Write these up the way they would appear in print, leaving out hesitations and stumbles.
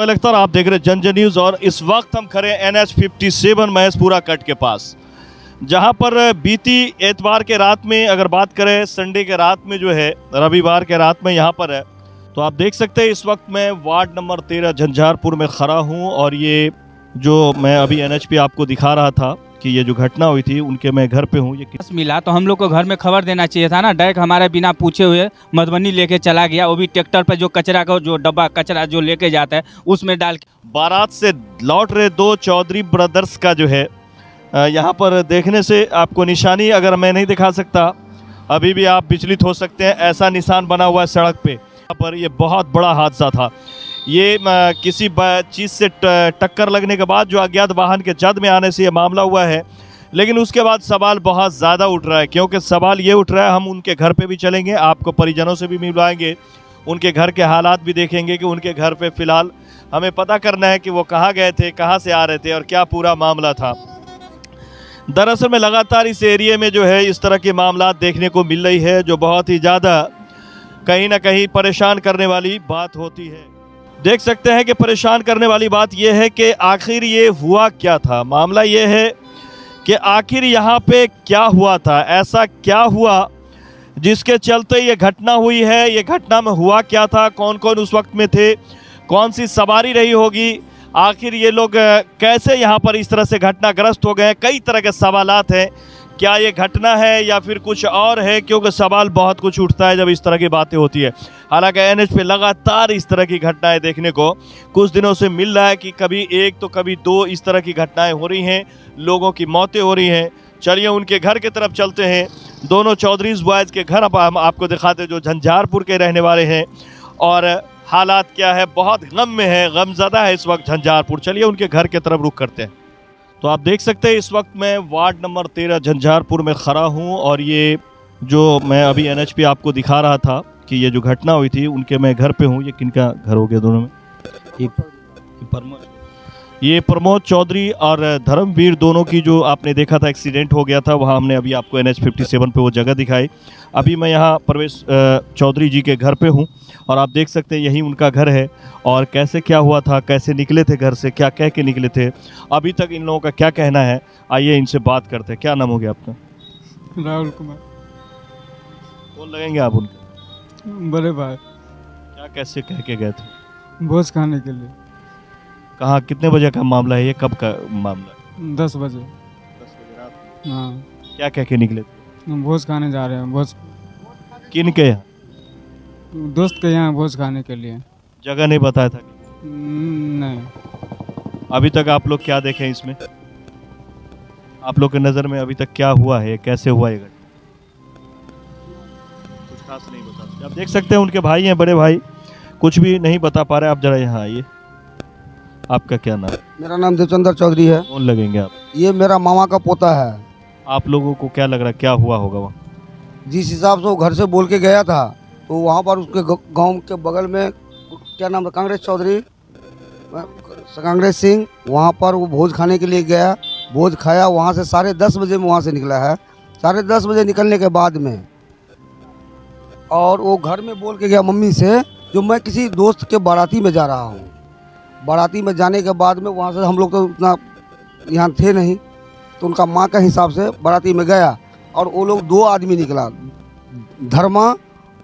अख्तर, आप देख रहे जन जन न्यूज़ और इस वक्त हम खड़े NH 57 महेशपुरा कट के पास, जहां पर बीती एतवार के रात में, अगर बात करें संडे के रात में जो है, रविवार के रात में यहाँ पर है, तो आप देख सकते हैं इस वक्त मैं वार्ड नंबर 13 झंझारपुर में खड़ा हूँ। और ये जो मैं अभी NH पे आपको दिखा रहा था कि ये जो घटना हुई थी उनके मैं घर पे हूँ। ये मिला तो हम लोग को घर में खबर देना चाहिए था ना। डायरेक्ट हमारे बिना पूछे हुए मधुबनी लेके चला गया, वो भी ट्रैक्टर पे जो कचरा का जो डब्बा कचरा जो लेके जाता है उसमें डाल के। बारात से लौट रहे दो चौधरी ब्रदर्स का जो है यहाँ पर देखने से आपको निशानी अगर मैं नहीं दिखा सकता, अभी भी आप विचलित हो सकते हैं। ऐसा निशान बना हुआ है सड़क पे। यहाँ पर ये बहुत बड़ा हादसा था। ये किसी चीज़ से टक्कर लगने के बाद जो अज्ञात वाहन के जद में आने से ये मामला हुआ है। लेकिन उसके बाद सवाल बहुत ज़्यादा उठ रहा है, क्योंकि सवाल ये उठ रहा है, हम उनके घर पे भी चलेंगे, आपको परिजनों से भी मिलवाएंगे, उनके घर के हालात भी देखेंगे कि उनके घर पे फ़िलहाल हमें पता करना है कि वो कहाँ गए थे, कहाँ से आ रहे थे और क्या पूरा मामला था। दरअसल में लगातार इस एरिया में जो है इस तरह के मामला देखने को मिल रही है, जो बहुत ही ज़्यादा कहीं ना कहीं परेशान करने वाली बात होती है। देख सकते हैं कि परेशान करने वाली बात यह है कि आखिर ये हुआ क्या था। मामला ये है कि आखिर यहाँ पे क्या हुआ था, ऐसा क्या हुआ जिसके चलते ये घटना हुई है। ये घटना में हुआ क्या था, कौन कौन उस वक्त में थे, कौन सी सवारी रही होगी, आखिर ये लोग कैसे यहाँ पर इस तरह से घटनाग्रस्त हो गए। कई तरह के सवालात हैं, क्या ये घटना है या फिर कुछ और है, क्योंकि सवाल बहुत कुछ उठता है जब इस तरह की बातें होती है। हालांकि NH पे लगातार इस तरह की घटनाएं देखने को कुछ दिनों से मिल रहा है कि कभी एक तो कभी दो इस तरह की घटनाएं हो रही हैं, लोगों की मौतें हो रही हैं। चलिए उनके घर की तरफ चलते हैं। दोनों चौधरीज बॉयज़ के घर हम आपको दिखाते, जो झंझारपुर के रहने वाले हैं, और हालात क्या है, बहुत गम में है, गमज़दा है इस वक्त झंझारपुर। चलिए उनके घर की तरफ रुख करते हैं। तो आप देख सकते हैं इस वक्त मैं वार्ड नंबर 13 झंझारपुर में खड़ा हूँ। और ये जो मैं अभी NH पे आपको दिखा रहा था कि ये जो घटना हुई थी उनके मैं घर पे हूँ। ये किनका घर हो गया दोनों में? ये प्रमोद चौधरी और धर्मवीर दोनों की जो आपने देखा था एक्सीडेंट हो गया था, वहाँ हमने अभी आपको NH 57 पे वो जगह दिखाई। अभी मैं यहाँ प्रवेश चौधरी जी के घर पे हूँ और आप देख सकते हैं यही उनका घर है। और कैसे क्या हुआ था, कैसे निकले थे घर से, क्या कह के निकले थे, अभी तक इन लोगों का क्या कहना है, आइए इनसे बात करते हैं। क्या नाम हो गया आपका? राहुल कुमार। कौन लगेंगे आप उनके? बड़े भाई। क्या कैसे कह के गए थे? भोज खाने के लिए। कहाँ, कितने बजे का मामला है ये, कब का मामला है? 10 बजे। 10 बजे रात। हाँ, क्या कह के निकले थे? हम भोज खाने जा रहे हैं। भोज किन के यहाँ? दोस्त के यहाँ भोज खाने के लिए। जगह नहीं बताया था? नहीं। अभी तक आप लोग क्या देखें इसमें, आप लोग के नज़र में अभी तक क्या हुआ है, कैसे हुआ ये घटना? कुछ खास नहीं बता। आप देख सकते हैं उनके भाई हैं, बड़े भाई, कुछ भी नहीं बता पा रहे। आप जरा यहाँ आइए। आपका क्या नाम? मेरा नाम देवचंद्र चौधरी है। कौन लगेंगे आप? ये मेरा मामा का पोता है। आप लोगों को क्या लग रहा है क्या हुआ होगा वहाँ? जिस हिसाब से वो घर से बोल के गया था, तो वहाँ पर उसके गांव के बगल में क्या नाम है, कांग्रेस चौधरी, कांग्रेस सिंह, वहाँ पर वो भोज खाने के लिए गया। भोज खाया, वहाँ से 10:30 बजे में वहाँ से निकला है। 10:30 बजे निकलने के बाद में और वो घर में बोल के गया मम्मी से, जो मैं किसी दोस्त के बाराती में जा रहा हूँ। बाराती में जाने के बाद में वहाँ से हम लोग तो उतना यहाँ थे नहीं, तो उनका माँ का हिसाब से बाराती में गया और वो लोग 2 आदमी निकला, धर्मा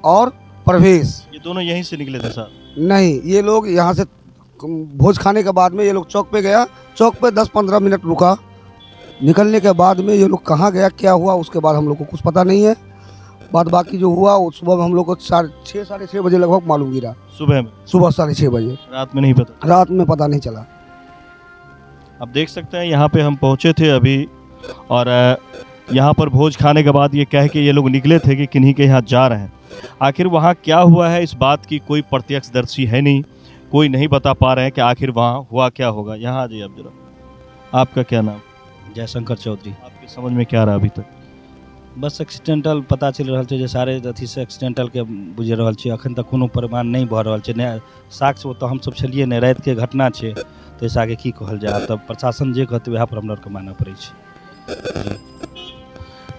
और प्रवेश। ये दोनों यहीं से निकले थे साहब? नहीं, ये लोग यहाँ से भोज खाने के बाद में ये लोग चौक पे गया। चौक पे 10-15 मिनट रुका। निकलने के बाद में ये लोग कहाँ गया, क्या हुआ, उसके बाद हम लोग को कुछ पता नहीं है। बाद बाकी जो हुआ वो सुबह में हम लोग को 6 साढ़े 6 बजे लगभग मालूम गिरा। सुबह में? सुबह 6:30 बजे। रात में नहीं पता? रात में पता नहीं चला। अब देख सकते हैं यहाँ पे हम पहुँचे थे अभी, और यहाँ पर भोज खाने के बाद ये कह के ये लोग निकले थे कि किन्हीं के यहाँ जा रहे हैं। आखिर वहाँ क्या हुआ है, इस बात की कोई प्रत्यक्षदर्शी है नहीं, कोई नहीं बता पा रहे हैं कि आखिर वहाँ हुआ क्या होगा। यहाँ आ जाइए आप जरा। आपका क्या नाम? जयशंकर चौधरी। आपकी समझ में क्या रहा अभी तक? बस एक्सीडेंटल पता चल रहा है, जे सारे अथी से एक्सीडेंटल के बुझि रहा है। अखन तक कोनो प्रमाण नहीं भऽ रहल छै, ने साक्ष्य तो हम सब छलिए ने, रात के घटना छै, तो इस आगे की कहल जाए। तब प्रशासन जे कहते वह पर हमरा के मानना पड़े छै।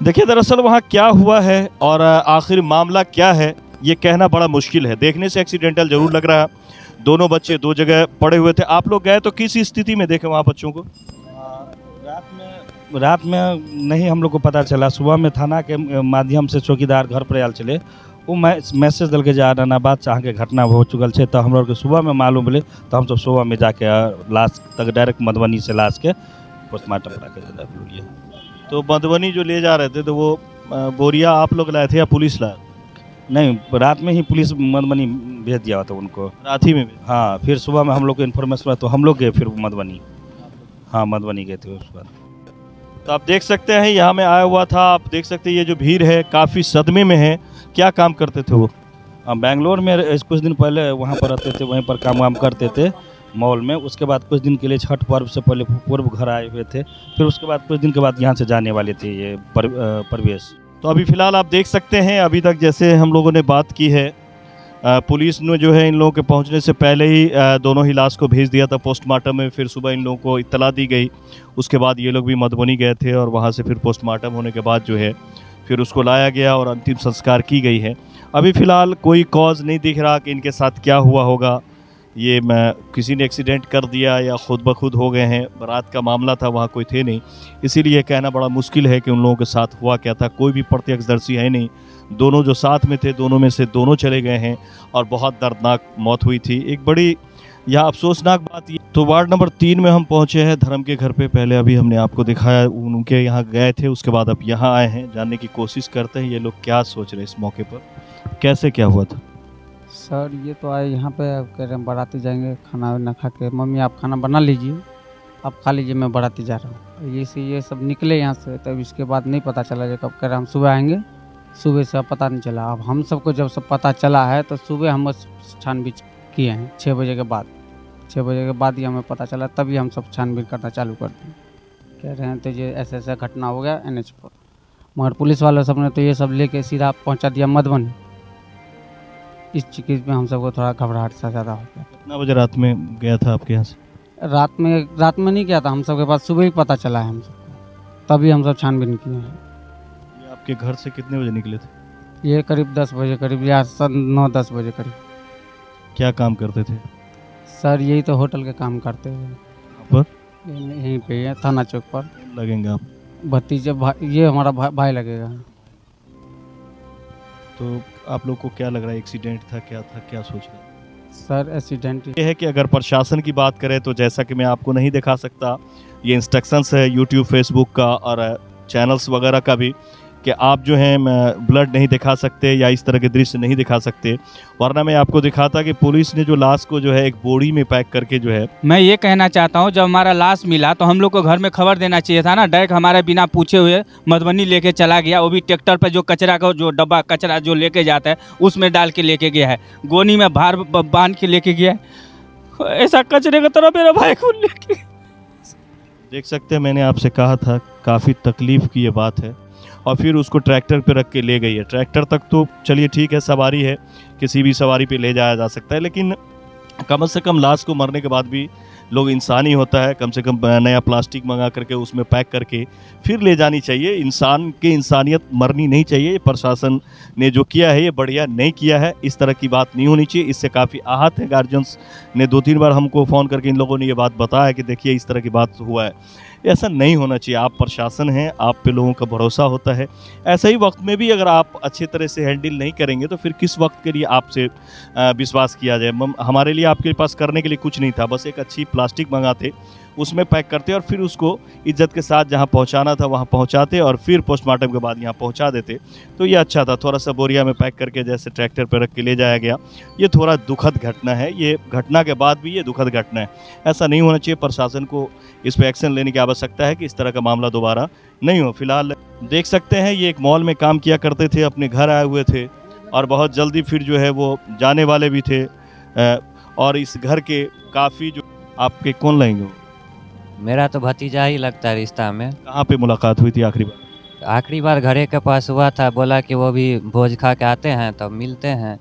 देखिए दरअसल वहाँ क्या हुआ है और आखिर मामला क्या है ये कहना बड़ा मुश्किल है। देखने से एक्सीडेंटल जरूर लग रहा है, दोनों बच्चे दो जगह पड़े हुए थे। आप लोग गए तो किस स्थिति में देखे वहाँ बच्चों को? रात में नहीं हम लोग को पता चला। सुबह में थाना के माध्यम से चौकीदार घर पर आयल चले, वो मैसेज दल के जा नाबाद चाह के घटना हो चुकल है। तो हम लोग के सुबह में मालूम मिले तो हम सब सुबह में जाके लाश तक डायरेक्ट मधुबनी से लाश के पोस्टमार्टम करा के लिए। तो मधुबनी जो ले जा रहे थे तो वो बोरिया आप लोग लाए थे या पुलिस लाए? नहीं, रात में ही पुलिस मधुबनी भेज दिया था उनको। रात ही में भी? हाँ, फिर सुबह में हम लोग को इन्फॉर्मेशन तो हम लोग गए फिर मधुबनी। हाँ, मधुबनी गए थे उस पर। तो आप देख सकते हैं यहाँ में आया हुआ था, आप देख सकते हैं ये जो भीड़ है काफ़ी सदमे में है। क्या काम करते थे वो? बेंगलोर में कुछ दिन पहले वहाँ पर रहते थे, वहीं पर काम वाम करते थे मॉल में। उसके बाद कुछ दिन के लिए छठ पर्व से पहले पूर्व घर आए हुए थे। फिर उसके बाद कुछ दिन के बाद यहाँ से जाने वाले थे ये प्रवेश। तो अभी फ़िलहाल आप देख सकते हैं अभी तक जैसे हम लोगों ने बात की है, पुलिस ने जो है इन लोगों के पहुंचने से पहले ही दोनों ही लाश को भेज दिया था पोस्टमार्टम में। फिर सुबह इन लोगों को इत्तला दी गई, उसके बाद ये लोग भी मधुबनी गए थे और वहां से फिर पोस्टमार्टम होने के बाद जो है फिर उसको लाया गया और अंतिम संस्कार की गई है। अभी फ़िलहाल कोई कॉज नहीं दिख रहा कि इनके साथ क्या हुआ होगा। ये किसी ने एक्सीडेंट कर दिया या खुद ब खुद हो गए हैं। बारात का मामला था, वहाँ कोई थे नहीं, इसीलिए कहना बड़ा मुश्किल है कि उन लोगों के साथ हुआ क्या था। कोई भी प्रत्यक्षदर्शी है नहीं। दोनों जो साथ में थे दोनों में से दोनों चले गए हैं और बहुत दर्दनाक मौत हुई थी। एक बड़ी यहाँ अफसोसनाक बात ये। तो वार्ड नंबर 3 में हम पहुँचे हैं धर्म के घर पे। पहले अभी हमने आपको दिखाया, उनके यहाँ गए थे, उसके बाद अब यहाँ आए हैं। जानने की कोशिश करते हैं ये लोग क्या सोच रहे हैं इस मौके पर, कैसे क्या हुआ था। सर ये तो आए यहाँ पे, अब कह रहे हैं बाराती जाएंगे, खाना वाना खा के। मम्मी आप खाना बना लीजिए, आप खा लीजिए, मैं बाराती जा रहा हूँ। ये सब निकले यहाँ से। तब इसके बाद नहीं पता चला, जब कब कह रहे हम सुबह आएंगे, सुबह से पता नहीं चला। अब हम सबको जब सब पता चला है तो सुबह हम छानबीन किए हैं 6 बजे के बाद। 6 बजे के बाद ही हमें पता चला, तभी हम सब छानबीन करना चालू कर दिए। कह रहे हैं तो ये ऐसा घटना हो गया NH पर। मगर पुलिस वालों सब ने तो ये सब लेके सीधा पहुंचा दिया मधुबनी। इस चीज़ में हम सबको थोड़ा घबराहट सा ज़्यादा हो गया। कितना बजे रात में गया था आपके यहाँ से? रात में नहीं किया था, हम सबके पास सुबह ही पता चला है हम सबको, तभी हम सब छानबीन किए हैं। ये आपके घर से कितने बजे निकले थे? ये करीब 10 बजे करीब, या 9-10 बजे करीब। क्या काम करते थे? सर यही तो होटल के काम करते हैं। पर यहीं पे है थाना चौक पर। लगेंगे आप? भतीजे भाई, ये हमारा भाई लगेगा। तो आप लोग को क्या लग रहा है, एक्सीडेंट था, क्या था, क्या सोच रहे हैं? सर एक्सीडेंट ये है कि अगर प्रशासन की बात करें तो जैसा कि मैं आपको नहीं दिखा सकता, ये इंस्ट्रक्शंस है यूट्यूब, फेसबुक का और चैनल्स वगैरह का भी, कि आप जो है ब्लड नहीं दिखा सकते या इस तरह के दृश्य नहीं दिखा सकते। वरना मैं आपको दिखाता कि पुलिस ने जो लाश को जो है एक बोरी में पैक करके जो है। मैं ये कहना चाहता हूँ, जब हमारा लाश मिला तो हम लोग को घर में खबर देना चाहिए था ना। डायरेक्ट हमारे बिना पूछे हुए मधुबनी लेके चला गया, वो भी ट्रैक्टर पे जो कचरा का जो डब्बा कचरा जो लेके जाता है उसमें डाल के लेके गया है, गोनी में भार बांध के लेके गया है। ऐसा कचरे की तरह मेरा भाई को लेके। देख सकते हैं, मैंने आपसे कहा था काफ़ी तकलीफ की ये बात है। और फिर उसको ट्रैक्टर पे रख के ले गई है। ट्रैक्टर तक तो चलिए ठीक है, सवारी है, किसी भी सवारी पे ले जाया जा सकता है, लेकिन कम से कम लाश को मरने के बाद भी लोग इंसानी होता है, कम से कम नया प्लास्टिक मंगा करके उसमें पैक करके फिर ले जानी चाहिए। इंसान की इंसानियत मरनी नहीं चाहिए। ये प्रशासन ने जो किया है ये बढ़िया नहीं किया है, इस तरह की बात नहीं होनी चाहिए। इससे काफ़ी आहत है। गार्जियंस ने 2-3 बार हमको फ़ोन करके इन लोगों ने ये बात बताया कि देखिए इस तरह की बात हुआ है। ऐसा नहीं होना चाहिए। आप प्रशासन हैं, आप पे लोगों का भरोसा होता है। ऐसा ही वक्त में भी अगर आप अच्छे तरह से हैंडल नहीं करेंगे तो फिर किस वक्त के लिए आपसे विश्वास किया जाए। हमारे लिए आपके पास करने के लिए कुछ नहीं था, बस एक अच्छी प्लास्टिक मंगाते, उसमें पैक करते और फिर उसको इज्जत के साथ जहां पहुंचाना था वहां पहुंचाते और फिर पोस्टमार्टम के बाद यहां पहुंचा देते, तो ये अच्छा था। थोड़ा सा बोरिया में पैक करके जैसे ट्रैक्टर पर रख के ले जाया गया, ये थोड़ा दुखद घटना है। ये घटना के बाद भी ये दुखद घटना है। ऐसा नहीं होना चाहिए। प्रशासन को इस पर एक्शन लेने की आवश्यकता है कि इस तरह का मामला दोबारा नहीं हो। फिलहाल देख सकते हैं ये एक मॉल में काम किया करते थे, अपने घर आए हुए थे और बहुत जल्दी फिर जो है वो जाने वाले भी थे। और इस घर के काफ़ी जो आपके कौन लगेंगे? मेरा तो भतीजा ही लगता है रिश्ता में। कहाँ पे मुलाकात हुई थी आखिरी बार? आखिरी बार घरे के पास हुआ था, बोला कि वो भी भोज खा के आते हैं तब मिलते हैं,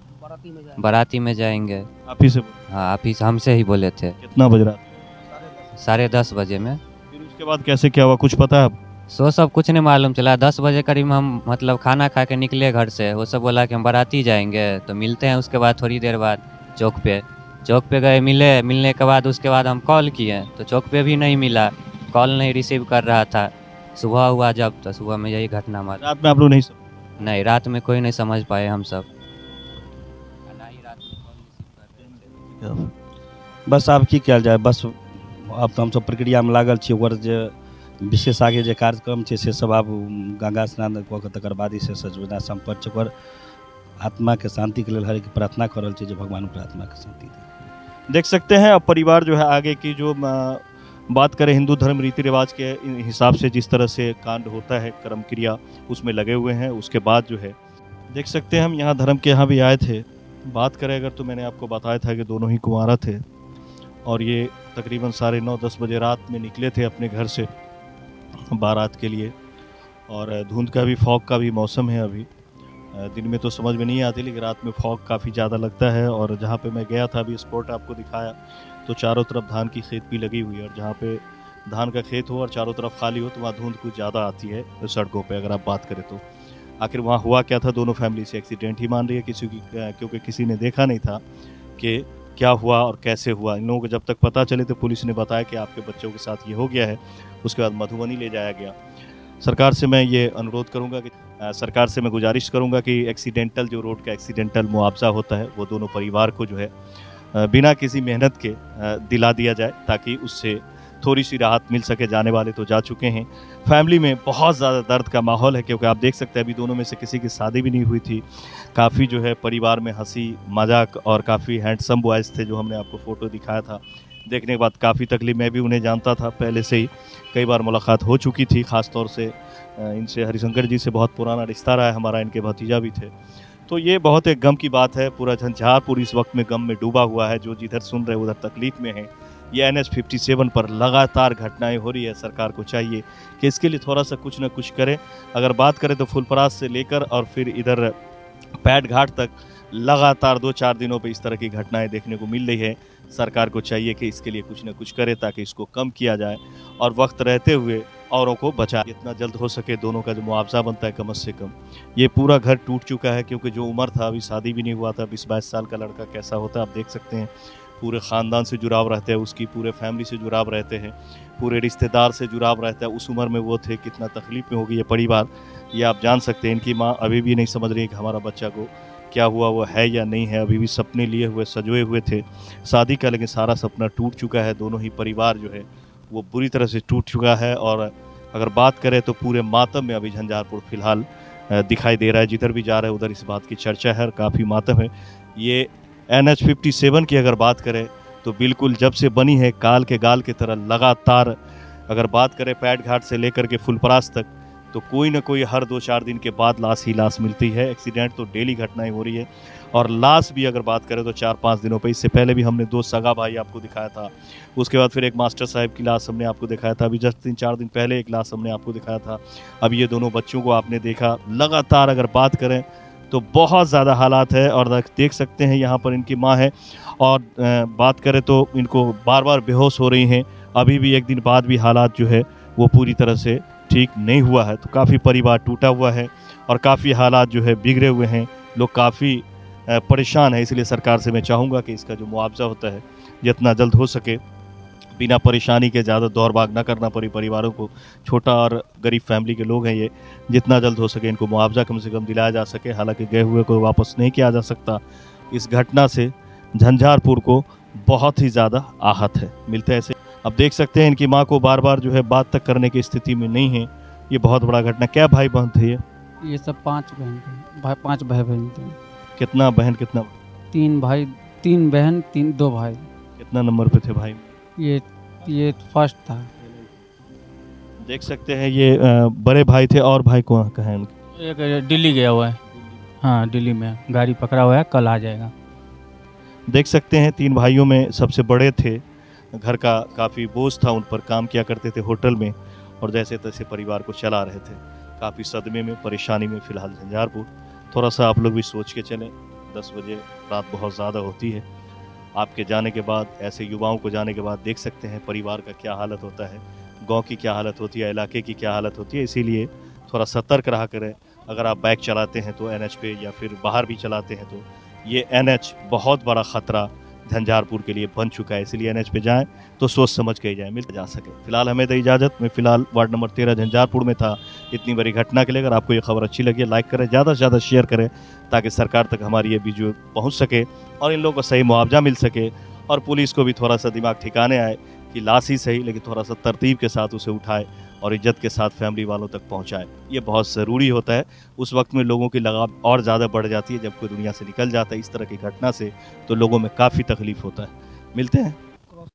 बाराती में जाएंगे। आप ही से? हाँ, आप ही हमसे ही बोले थे। कितना बज रहा था? 10:30 बजे में। फिर उसके बाद कैसे क्या हुआ, कुछ पता है आप? सो सब कुछ नहीं मालूम चला। 10 बजे करीब हम मतलब खाना खा के निकले घर से, वो सब बोला कि हम बाराती जाएंगे तो मिलते हैं उसके बाद थोड़ी देर बाद चौक पे। चौक पे गए, मिलने के बाद उसके बाद हम कॉल किए तो चौक पे भी नहीं मिला, कॉल नहीं रिसीव कर रहा था। सुबह हुआ जब तो सुबह में यही घटना मालूम। रात में आप लोग नहीं नहीं, रात में कोई नहीं समझ पाए हम सब। बस आब की कयल जाय, बस आब तऽ हमसब प्रक्रियामे लागल छी। ओकर जे विशेष आगे जे कार्यक्रम छै से सब आब गंगा स्नान कऽ कऽ तकर बाद से सजना सम्पन्न छै। ओकर आत्माके शांतिके लेल हरेक प्रार्थना कर रहल छै जे भगवान ओकर आत्माके शांति दे। देख सकते हैं अब परिवार जो है आगे की जो बात करें हिंदू धर्म रीति रिवाज के हिसाब से जिस तरह से कांड होता है कर्म क्रिया उसमें लगे हुए हैं। उसके बाद जो है देख सकते हैं हम यहाँ धर्म के यहाँ भी आए थे। बात करें अगर तो मैंने आपको बताया था कि दोनों ही कुंवारा थे और ये तकरीबन 9:30-10 बजे रात में निकले थे अपने घर से बारात के लिए। और धुंध का भी फॉग का भी मौसम है अभी। दिन में तो समझ में नहीं आती लेकिन रात में फॉग काफ़ी ज़्यादा लगता है। और जहाँ पे मैं गया था अभी स्पॉट आपको दिखाया तो चारों तरफ धान की खेत भी लगी हुई है। और जहाँ पे धान का खेत हो और चारों तरफ खाली हो तो वहाँ धुंध कुछ ज़्यादा आती है सड़कों पे अगर आप बात करें तो। आखिर वहाँ हुआ क्या था, दोनों फैमिली से एक्सीडेंट ही मान रही है किसी की, क्योंकि किसी ने देखा नहीं था कि क्या हुआ और कैसे हुआ। इन लोगों को जब तक पता चले तो पुलिस ने बताया कि आपके बच्चों के साथ ये हो गया है। उसके बाद मधुबनी ले जाया गया। सरकार से मैं ये अनुरोध करूंगा कि सरकार से मैं गुजारिश करूंगा कि एक्सीडेंटल जो रोड का एक्सीडेंटल मुआवजा होता है वो दोनों परिवार को जो है बिना किसी मेहनत के दिला दिया जाए ताकि उससे थोड़ी सी राहत मिल सके। जाने वाले तो जा चुके हैं। फैमिली में बहुत ज़्यादा दर्द का माहौल है क्योंकि आप देख सकते हैं अभी दोनों में से किसी की शादी भी नहीं हुई थी। काफ़ी जो है परिवार में हंसी मजाक और काफ़ी हैंडसम बॉयज़ थे जो हमने आपको फ़ोटो दिखाया था। देखने के बाद काफ़ी तकलीफ, मैं भी उन्हें जानता था पहले से ही, कई बार मुलाकात हो चुकी थी। ख़ास तौर से इनसे हरिशंकर जी से बहुत पुराना रिश्ता रहा है हमारा, इनके भतीजा भी थे। तो ये बहुत एक गम की बात है। पूरा झंझारपुर इस वक्त में गम में डूबा हुआ है। जो जिधर सुन रहे उधर तकलीफ़ में है। ये NH-57 पर लगातार घटनाएं हो रही है। सरकार को चाहिए कि इसके लिए थोड़ा सा कुछ ना कुछ करे। अगर बात करें तो फुलपरास से लेकर और फिर इधर पैट घाट तक लगातार 2-4 दिनों पे इस तरह की घटनाएं देखने को मिल रही है। सरकार को चाहिए कि इसके लिए कुछ ना कुछ करे ताकि इसको कम किया जाए और वक्त रहते हुए औरों को बचाए। जितना जल्द हो सके दोनों का जो मुआवजा बनता है कम से कम। ये पूरा घर टूट चुका है क्योंकि जो उम्र था, अभी शादी भी नहीं हुआ था, 20-22 साल का लड़का कैसा होता है आप देख सकते हैं। पूरे ख़ानदान से जुड़ाव रहते हैं, उसकी पूरे फैमिली से जुड़ाव रहते हैं, पूरे रिश्तेदार से जुड़ाव रहता है। उस उम्र में वो थे, कितना तकलीफ़ में होगी ये परिवार, ये आप जान सकते हैं। इनकी माँ अभी भी नहीं समझ रही है कि हमारा बच्चा को क्या हुआ, वो है या नहीं है। अभी भी सपने लिए हुए सजोए हुए थे शादी का, लेकिन सारा सपना टूट चुका है। दोनों ही परिवार जो है वो बुरी तरह से टूट चुका है। और अगर बात करें तो पूरे मातम में अभी झंझारपुर फ़िलहाल दिखाई दे रहा है। जिधर भी जा रहा है उधर इस बात की चर्चा है और काफ़ी मातम है। ये NH-57 की अगर बात करें तो बिल्कुल जब से बनी है काल के गाल की तरह लगातार, अगर बात करें पैट घाट से लेकर के फुलपरास तक, तो कोई ना कोई हर 2-4 दिन के बाद लाश ही लाश मिलती है। एक्सीडेंट तो डेली घटनाएं हो रही है और लाश भी अगर बात करें तो 4-5 दिनों पे। इससे पहले भी हमने 2 सगा भाई आपको दिखाया था। उसके बाद फिर एक मास्टर साहब की लाश हमने आपको दिखाया था। अभी जस्ट 3-4 दिन पहले एक लाश हमने आपको दिखाया था। अब ये दोनों बच्चों को आपने देखा। लगातार अगर बात करें तो बहुत ज़्यादा हालात है। और देख सकते हैं यहाँ पर इनकी माँ है और बात करें तो इनको बार बार बेहोश हो रही हैं। अभी भी एक दिन बाद भी हालात जो है वो पूरी तरह से ठीक नहीं हुआ है। तो काफ़ी परिवार टूटा हुआ है और काफ़ी हालात जो है बिगड़े हुए हैं। लोग काफ़ी परेशान है। इसलिए सरकार से मैं चाहूँगा कि इसका जो मुआवजा होता है जितना जल्द हो सके, बिना परेशानी के, ज़्यादा दौड़ भाग ना करना पड़े परिवारों को। छोटा और गरीब फैमिली के लोग हैं ये, जितना जल्द हो सके इनको मुआवजा कम से कम दिलाया जा सके। हालांकि गए हुए को वापस नहीं किया जा सकता। इस घटना से झंझारपुर को बहुत ही ज़्यादा आहत है। मिलते हैं ऐसे। अब देख सकते हैं इनकी माँ को बार बार जो है बात तक करने की स्थिति में नहीं है। ये बहुत बड़ा घटना। क्या भाई बहन थे ये सब 5 बहन थे, 5 भाई बहन थे। कितना बहन कितना? 3 भाई, 3 बहन, 2 भाई। कितना नंबर पे थे भाई? ये फर्स्ट था। देख सकते हैं ये बड़े भाई थे। और भाई कौन का है उनके? एक दिल्ली गया हुआ है। हाँ, दिल्ली में गाड़ी पकड़ा हुआ है, कल आ जाएगा। देख सकते हैं 3 भाइयों में सबसे बड़े थे। घर का काफ़ी बोझ था उन पर, काम किया करते थे होटल में और जैसे तैसे परिवार को चला रहे थे। काफ़ी सदमे में, परेशानी में फ़िलहाल झंझारपुर। थोड़ा सा आप लोग भी सोच के चलें। 10 बजे रात बहुत ज़्यादा होती है। आपके जाने के बाद, ऐसे युवाओं को जाने के बाद देख सकते हैं परिवार का क्या हालत होता है, गांव की क्या हालत होती है, इलाके की क्या हालत होती है। इसीलिए थोड़ा सतर्क रहा करें। अगर आप बाइक चलाते हैं तो NH पे या फिर बाहर भी चलाते हैं तो ये NH बहुत बड़ा ख़तरा झंझारपुर के लिए बन चुका है, इसलिए NH पे जाएं तो सोच समझ के ही जाएं, मिल जा सके। फिलहाल हमें दे इजाज़त। मैं फिलहाल वार्ड नंबर 13 झंझारपुर में था इतनी बड़ी घटना के लिए। अगर आपको ये खबर अच्छी लगी है लाइक करें, ज़्यादा से ज़्यादा शेयर करें ताकि सरकार तक हमारी ये वीडियो पहुँच सके और इन लोगों को सही मुआवजा मिल सके और पुलिस को भी थोड़ा सा दिमाग ठिकाने आए कि लाश ही सही लेकिन थोड़ा सा तरतीब के साथ उसे उठाए और इज्जत के साथ फैमिली वालों तक पहुंचाए। ये बहुत ज़रूरी होता है। उस वक्त में लोगों की लगाव और ज़्यादा बढ़ जाती है जब कोई दुनिया से निकल जाता है इस तरह की घटना से, तो लोगों में काफ़ी तकलीफ़ होता है। मिलते हैं